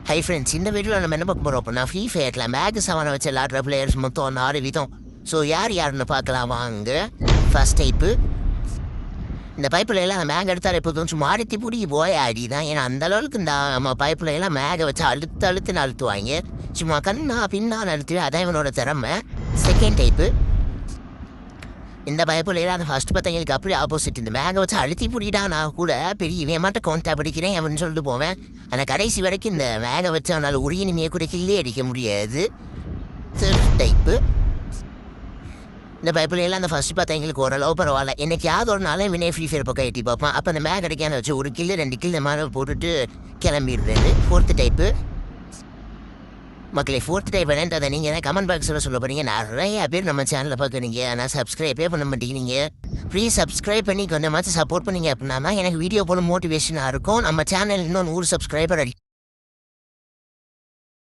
Hi friends, இந்த வீடியோவில் நம்ம என்ன பார்க்க போகிறோம் அப்படின்னா ஃப்ரீ ஃபயரில் மேக் 7 வச்சு விளாட்ற பிளேயர்ஸ் மொத்தம் 4 விதம். ஸோ யாருன்னு பார்க்கலாம் வாங்க. ஃபர்ஸ்ட் டைப்பு, இந்த பைப்பில் எல்லாம் அந்த மேக் எடுத்தால் இப்போ கொஞ்சம் மாறித்தி பிடி போய் ஆடி தான். ஏன்னா அந்தளவுக்கு இந்த நம்ம பைப்பில் எல்லாம் மேகை வச்சு அழுத்துன்னு அழுத்துவாங்க. சும்மா கண்ணா பின்னா அழுத்துவே, அதான் இவனோட திறமை. செகண்ட் டைப்பு, இந்த பைப்பில் எல்லாம் அந்த ஃபஸ்ட் பார்த்தவங்களுக்கு அப்படி ஆப்போசிட். இந்த மேகை வச்சு அழுத்தி பிடிடா, நான் கூட பெரிய இவன் மட்டும் கவுண்டா பிடிக்கிறேன் அப்படின்னு சொல்லிட்டு போவேன். ஆனால் கடைசி வரைக்கும் இந்த மேகை வச்சு அவனால் உரியனுமையை கூட கிள்ளே அடிக்க முடியாது. தேர்ட் டைப்பு, இந்த பைப்பில் எல்லாம் அந்த ஃபஸ்ட்டு பார்த்தவங்களுக்கு ஓரளவு பரவாயில்ல. எனக்கு யாவது ஒரு நாளே வினே ஃப்ரீ ஃபயர் பக்கம் எட்டி பார்ப்பேன். அப்போ அந்த மேக் அடிக்கான வச்சு ஒரு கில்லு 2 கில்லு மாதிரி போட்டுட்டு கிளம்பிடுறது. ஃபோர்த்து டைப்பு, மக்களே ஃபோர்த் டைப் என்னன்றதை நீங்கள் தான் கமெண்ட் பாக்ஸில் சொல்ல போகிறீங்க. நிறைய பேர் நம்ம சேனலில் பார்க்குறீங்க, ஆனால் சப்ஸ்கிரைபே பண்ண மாட்டேங்கிறீங்க. ப்ளீஸ் சப்ஸ்கிரைப் பண்ணி கொஞ்சமாச்சும் சப்போர்ட் பண்ணிங்க அப்படின்னா தான் எனக்கு வீடியோ போல மோட்டிவேஷனாக இருக்கும். நம்ம சேனல் இன்னும் 100 சப்ஸ்கிரைபர்